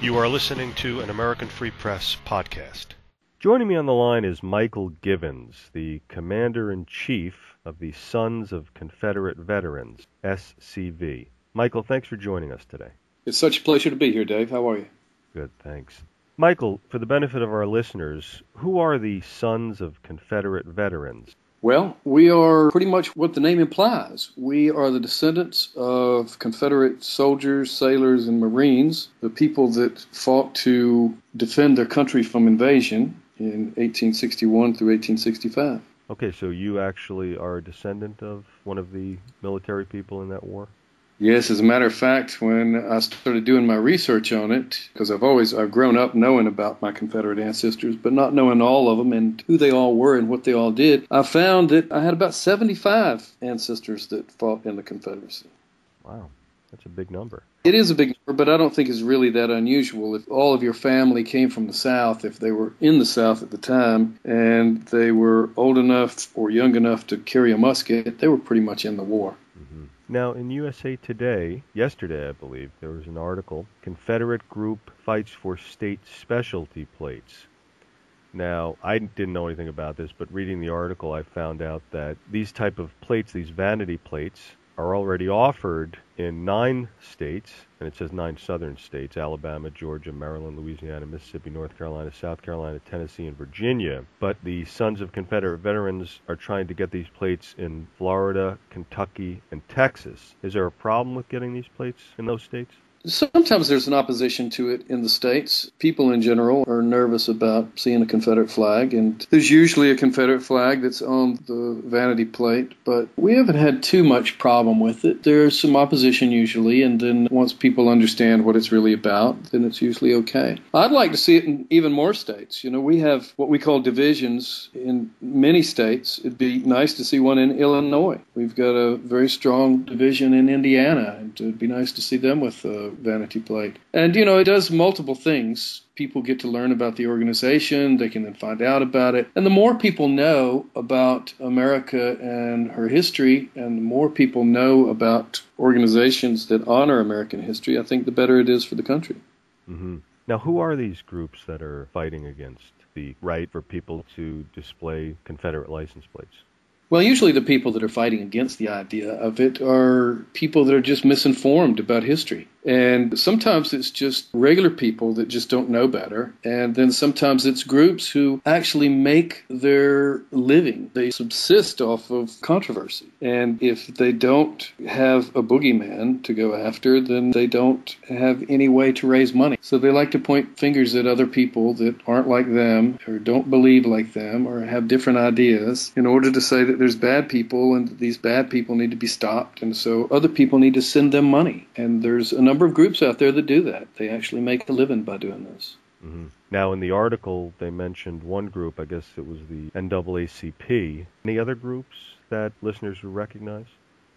You are listening to an American Free Press podcast. Joining me on the line is Michael Givens, the Commander-in-Chief of the Sons of Confederate Veterans, SCV. Michael, thanks for joining us today. It's such a pleasure to be here, Dave. How are you? Good, thanks. Michael, for the benefit of our listeners, who are the Sons of Confederate Veterans? Well, we are pretty much what the name implies. We are the descendants of Confederate soldiers, sailors, and Marines, the people that fought to defend their country from invasion in 1861 through 1865. Okay, so you actually are a descendant of one of the military people in that war? Yes, as a matter of fact, when I started doing my research on it, because I've grown up knowing about my Confederate ancestors, but not knowing all of them and who they all were and what they all did, I found that I had about 75 ancestors that fought in the Confederacy. Wow, that's a big number. It is a big number, but I don't think it's really that unusual. If all of your family came from the South, if they were in the South at the time, and they were old enough or young enough to carry a musket, they were pretty much in the war. Mm-hmm. Now, in USA Today, yesterday I believe, there was an article, Confederate Group Fights for State Specialty Plates. Now, I didn't know anything about this, but reading the article I found out that these type of plates, these vanity plates, are already offered in 9 states, and it says 9 southern states, Alabama, Georgia, Maryland, Louisiana, Mississippi, North Carolina, South Carolina, Tennessee, and Virginia. But the Sons of Confederate Veterans are trying to get these plates in Florida, Kentucky, and Texas. Is there a problem with getting these plates in those states? Sometimes there's an opposition to it in the States. People in general are nervous about seeing a Confederate flag, and there's usually a Confederate flag that's on the vanity plate, but we haven't had too much problem with it. There's some opposition usually, and then once people understand what it's really about, then it's usually okay. I'd like to see it in even more states. You know, we have what we call divisions in many states. It'd be nice to see one in Illinois. We've got a very strong division in Indiana, and it'd be nice to see them with vanity plate. And, you know, it does multiple things. People get to learn about the organization. They can then find out about it. And the more people know about America and her history, and the more people know about organizations that honor American history, I think the better it is for the country. Mm-hmm. Now, who are these groups that are fighting against the right for people to display Confederate license plates? Well, usually the people that are fighting against the idea of it are people that are just misinformed about history. And sometimes it's just regular people that just don't know better. And then sometimes it's groups who actually make their living. They subsist off of controversy. And if they don't have a boogeyman to go after, then they don't have any way to raise money. So they like to point fingers at other people that aren't like them or don't believe like them or have different ideas in order to say that there's bad people and that these bad people need to be stopped. And so other people need to send them money. And there's a number of groups out there that do that. They actually make a living by doing this. Mm-hmm. Now, in the article, they mentioned one group, I guess it was the NAACP. Any other groups that listeners would recognize?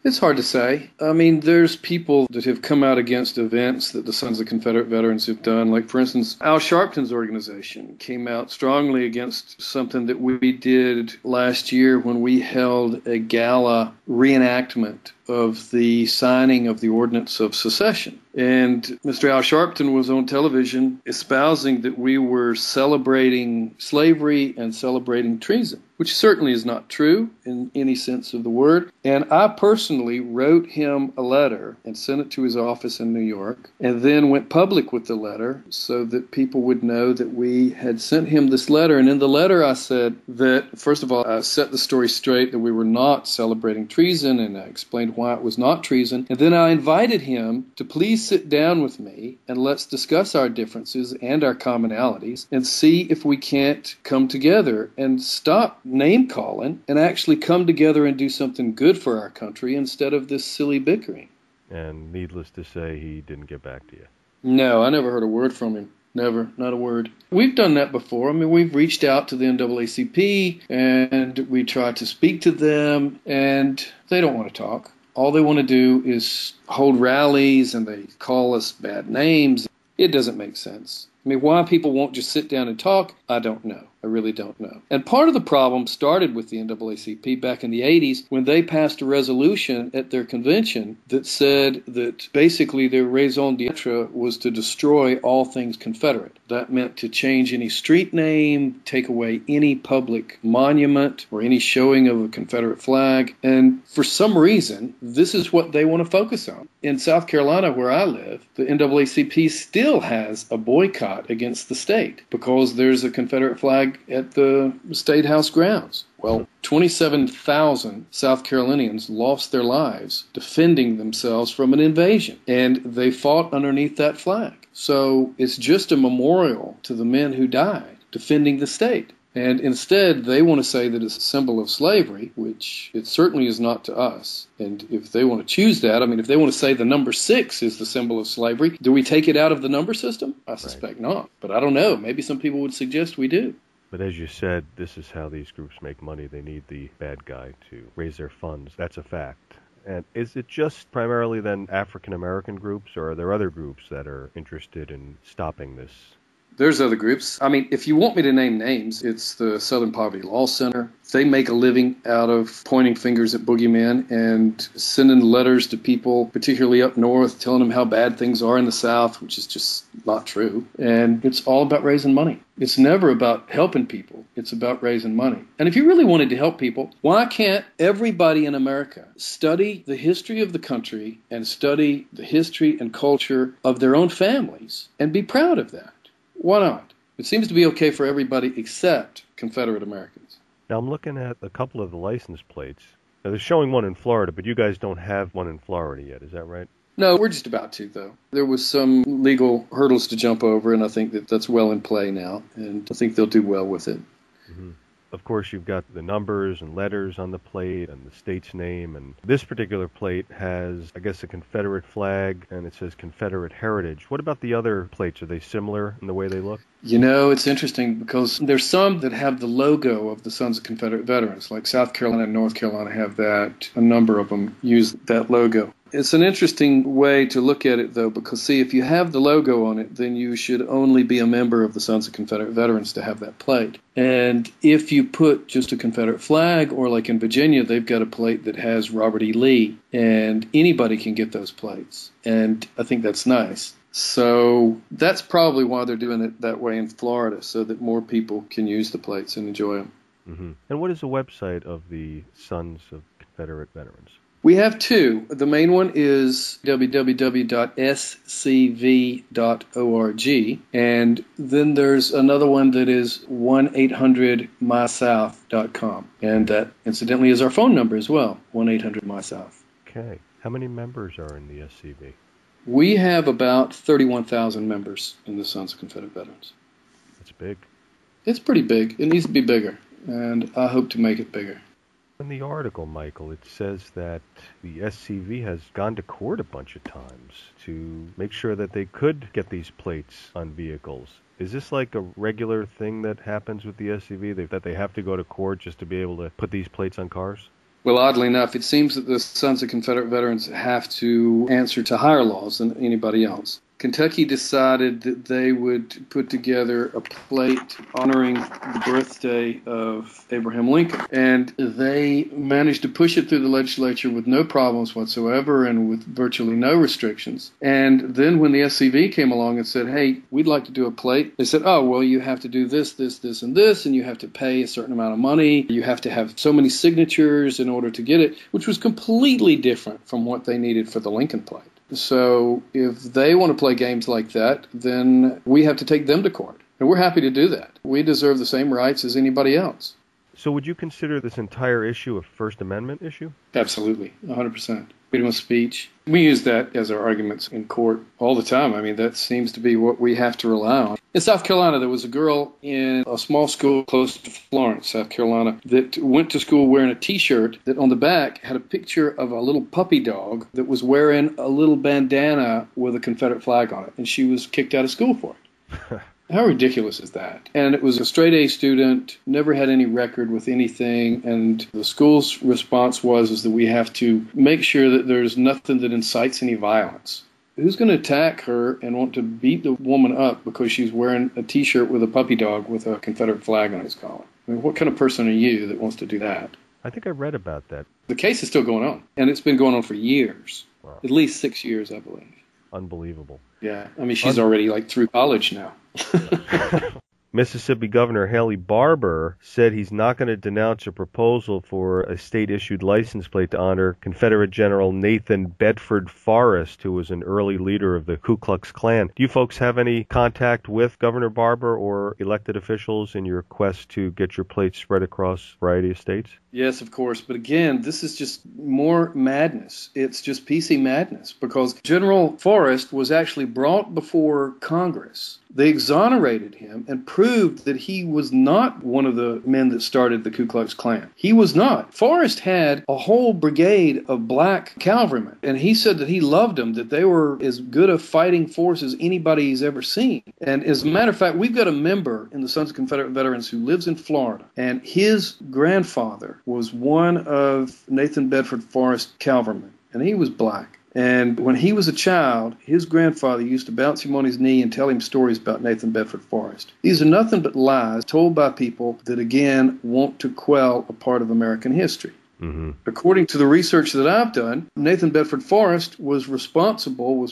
It's hard to say. I mean, there's people that have come out against events that the Sons of Confederate Veterans have done. Like, for instance, Al Sharpton's organization came out strongly against something that we did last year when we held a gala reenactment of the signing of the Ordinance of Secession. And Mr. Al Sharpton was on television espousing that we were celebrating slavery and celebrating treason, which certainly is not true in any sense of the word. And I personally wrote him a letter and sent it to his office in New York, and then went public with the letter so that people would know that we had sent him this letter. And in the letter I said that, first of all, I set the story straight that we were not celebrating treason, and I explained why it was not treason. And then I invited him to please sit down with me and let's discuss our differences and our commonalities and see if we can't come together and stop name-calling and actually come together and do something good for our country instead of this silly bickering. And needless to say, he didn't get back to you. No, I never heard a word from him. Never, not a word. We've done that before. I mean, we've reached out to the NAACP and we try to speak to them, and they don't want to talk. All they want to do is hold rallies, and they call us bad names. It doesn't make sense. I mean, why people won't just sit down and talk, I don't know. I really don't know. And part of the problem started with the NAACP back in the 80s when they passed a resolution at their convention that said that basically their raison d'etre was to destroy all things Confederate. That meant to change any street name, take away any public monument or any showing of a Confederate flag. And for some reason, this is what they want to focus on. In South Carolina, where I live, the NAACP still has a boycott against the state because there's a Confederate flag at the State House grounds. Well, 27,000 South Carolinians lost their lives defending themselves from an invasion, and they fought underneath that flag. So it's just a memorial to the men who died defending the state. And instead, they want to say that it's a symbol of slavery, which it certainly is not to us. And if they want to choose that, I mean, if they want to say the number 6 is the symbol of slavery, do we take it out of the number system? I suspect not. But I don't know. Maybe some people would suggest we do. But as you said, this is how these groups make money. They need the bad guy to raise their funds. That's a fact. And is it just primarily then African American groups, or are there other groups that are interested in stopping this? There's other groups. I mean, if you want me to name names, it's the Southern Poverty Law Center. They make a living out of pointing fingers at boogeymen and sending letters to people, particularly up north, telling them how bad things are in the South, which is just not true. And it's all about raising money. It's never about helping people. It's about raising money. And if you really wanted to help people, why can't everybody in America study the history of the country and study the history and culture of their own families and be proud of that? Why not? It seems to be okay for everybody except Confederate Americans. Now I'm looking at a couple of the license plates. Now they're showing one in Florida, but you guys don't have one in Florida yet. Is that right? No, we're just about to, though. There was some legal hurdles to jump over, and I think that that's well in play now, and I think they'll do well with it. Mm-hmm. Of course, you've got the numbers and letters on the plate and the state's name. And this particular plate has, I guess, a Confederate flag, and it says Confederate Heritage. What about the other plates? Are they similar in the way they look? You know, it's interesting because there's some that have the logo of the Sons of Confederate Veterans, like South Carolina and North Carolina have that. A number of them use that logo. It's an interesting way to look at it, though, because, see, if you have the logo on it, then you should only be a member of the Sons of Confederate Veterans to have that plate. And if you put just a Confederate flag, or like in Virginia, they've got a plate that has Robert E. Lee, and anybody can get those plates. And I think that's nice. So that's probably why they're doing it that way in Florida, so that more people can use the plates and enjoy them. Mm-hmm. And what is the website of the Sons of Confederate Veterans? We have two. The main one is www.scv.org, and then there's another one that is 1-800-MySouth.com, and that, incidentally, is our phone number as well, 1-800-MySouth. Okay. How many members are in the SCV? We have about 31,000 members in the Sons of Confederate Veterans. That's big. It's pretty big. It needs to be bigger, and I hope to make it bigger. In the article, Michael, it says that the SCV has gone to court a bunch of times to make sure that they could get these plates on vehicles. Is this like a regular thing that happens with the SCV, that they have to go to court just to be able to put these plates on cars? Well, oddly enough, it seems that the Sons of Confederate Veterans have to answer to higher laws than anybody else. Kentucky decided that they would put together a plate honoring the birthday of Abraham Lincoln. And they managed to push it through the legislature with no problems whatsoever and with virtually no restrictions. And then when the SCV came along and said, hey, we'd like to do a plate, they said, oh, well, you have to do this, this, this, and this, and you have to pay a certain amount of money. You have to have so many signatures in order to get it, which was completely different from what they needed for the Lincoln plate. So if they want to play games like that, then we have to take them to court. And we're happy to do that. We deserve the same rights as anybody else. So would you consider this entire issue a First Amendment issue? Absolutely, 100%. Freedom of speech. We use that as our arguments in court all the time. I mean, that seems to be what we have to rely on. In South Carolina, there was a girl in a small school close to Florence, South Carolina, that went to school wearing a T-shirt that on the back had a picture of a little puppy dog that was wearing a little bandana with a Confederate flag on it, and she was kicked out of school for it. How ridiculous is that? And it was a straight-A student, never had any record with anything, and the school's response was that we have to make sure that there's nothing that incites any violence. Who's going to attack her and want to beat the woman up because she's wearing a T-shirt with a puppy dog with a Confederate flag on his collar? I mean, what kind of person are you that wants to do that? I think I read about that. The case is still going on, and it's been going on for years. Wow. At least 6 years, I believe. Unbelievable. Yeah, I mean, she's already through college now. Mississippi Governor Haley Barbour said he's not going to denounce a proposal for a state-issued license plate to honor Confederate General Nathan Bedford Forrest, who was an early leader of the Ku Klux Klan. Do you folks have any contact with Governor Barbour or elected officials in your quest to get your plates spread across a variety of states? Yes, of course. But again, this is just more madness. It's just PC madness because General Forrest was actually brought before Congress. They exonerated him and proved that he was not one of the men that started the Ku Klux Klan. He was not. Forrest had a whole brigade of black cavalrymen, and he said that he loved them, that they were as good a fighting force as anybody he's ever seen. And as a matter of fact, we've got a member in the Sons of Confederate Veterans who lives in Florida, and his grandfather was one of Nathan Bedford Forrest cavalrymen, and he was black. And when he was a child, his grandfather used to bounce him on his knee and tell him stories about Nathan Bedford Forrest. These are nothing but lies told by people that, again, want to quell a part of American history. Mm-hmm. According to the research that I've done, Nathan Bedford Forrest was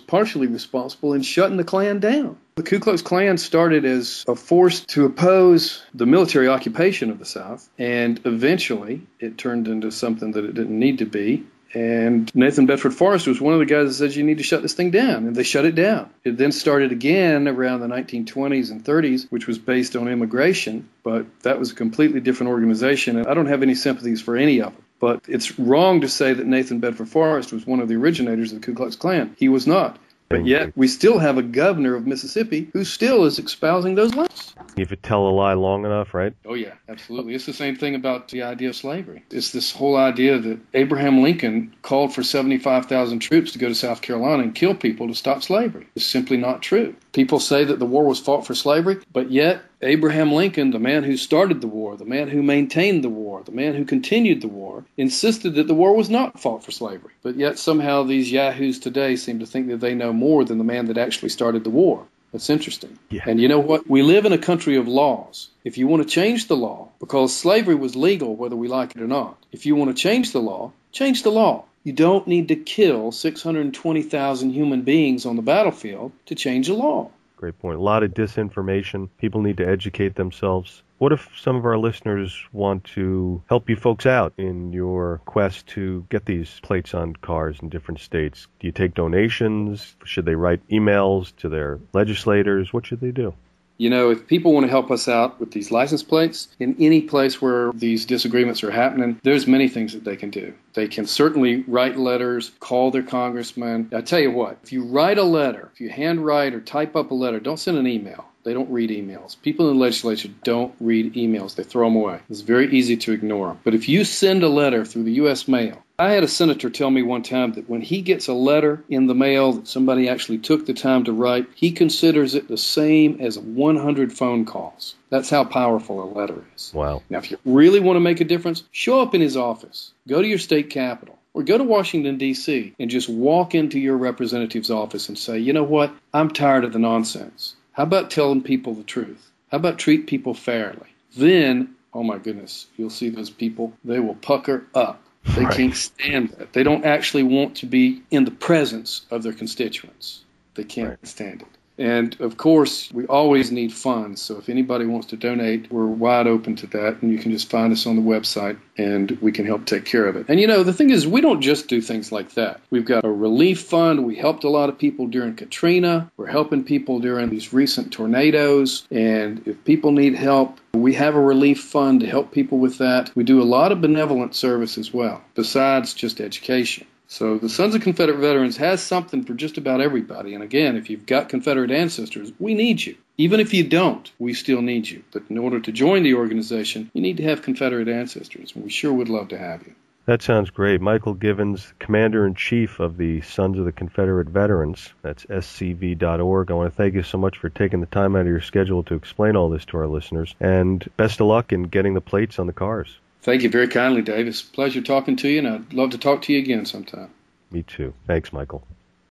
partially responsible in shutting the Klan down. The Ku Klux Klan started as a force to oppose the military occupation of the South, and eventually it turned into something that it didn't need to be. And Nathan Bedford Forrest was one of the guys that said you need to shut this thing down, and they shut it down. It then started again around the 1920s and 30s, which was based on immigration, but that was a completely different organization, and I don't have any sympathies for any of them. But it's wrong to say that Nathan Bedford Forrest was one of the originators of the Ku Klux Klan. He was not. But yet, we still have a governor of Mississippi who still is espousing those lies. If you tell a lie long enough, right? Oh, yeah, absolutely. It's the same thing about the idea of slavery. It's this whole idea that Abraham Lincoln called for 75,000 troops to go to South Carolina and kill people to stop slavery. It's simply not true. People say that the war was fought for slavery, but yet Abraham Lincoln, the man who started the war, the man who maintained the war, the man who continued the war, insisted that the war was not fought for slavery. But yet somehow these yahoos today seem to think that they know more than the man that actually started the war. That's interesting. Yeah. And you know what? We live in a country of laws. If you want to change the law, because slavery was legal whether we like it or not, if you want to change the law, change the law. You don't need to kill 620,000 human beings on the battlefield to change the law. Great point. A lot of disinformation. People need to educate themselves. What if some of our listeners want to help you folks out in your quest to get these plates on cars in different states? Do you take donations? Should they write emails to their legislators? What should they do? You know, if people want to help us out with these license plates in any place where these disagreements are happening, there's many things that they can do. They can certainly write letters, call their congressman. I tell you what, if you write a letter, if you handwrite or type up a letter, don't send an email. They don't read emails. People in the legislature don't read emails. They throw them away. It's very easy to ignore them. But if you send a letter through the U.S. mail, I had a senator tell me one time that when he gets a letter in the mail that somebody actually took the time to write, he considers it the same as 100 phone calls. That's how powerful a letter is. Wow. Now, if you really want to make a difference, show up in his office. Go to your state capitol. Or go to Washington, D.C., and just walk into your representative's office and say, you know what, I'm tired of the nonsense. How about telling people the truth? How about treat people fairly? Then, oh my goodness, you'll see those people, they will pucker up. They can't stand that. They don't actually want to be in the presence of their constituents. They can't stand it. And, of course, we always need funds. So if anybody wants to donate, we're wide open to that. And you can just find us on the website, and we can help take care of it. And, you know, the thing is, we don't just do things like that. We've got a relief fund. We helped a lot of people during Katrina. We're helping people during these recent tornadoes. And if people need help, we have a relief fund to help people with that. We do a lot of benevolent service as well, besides just education. So the Sons of Confederate Veterans has something for just about everybody. And again, if you've got Confederate ancestors, we need you. Even if you don't, we still need you. But in order to join the organization, you need to have Confederate ancestors. And we sure would love to have you. That sounds great. Michael Givens, Commander-in-Chief of the Sons of the Confederate Veterans. That's scv.org. I want to thank you so much for taking the time out of your schedule to explain all this to our listeners. And best of luck in getting the plates on the cars. Thank you very kindly, Dave. It's a pleasure talking to you, and I'd love to talk to you again sometime. Me too. Thanks, Michael.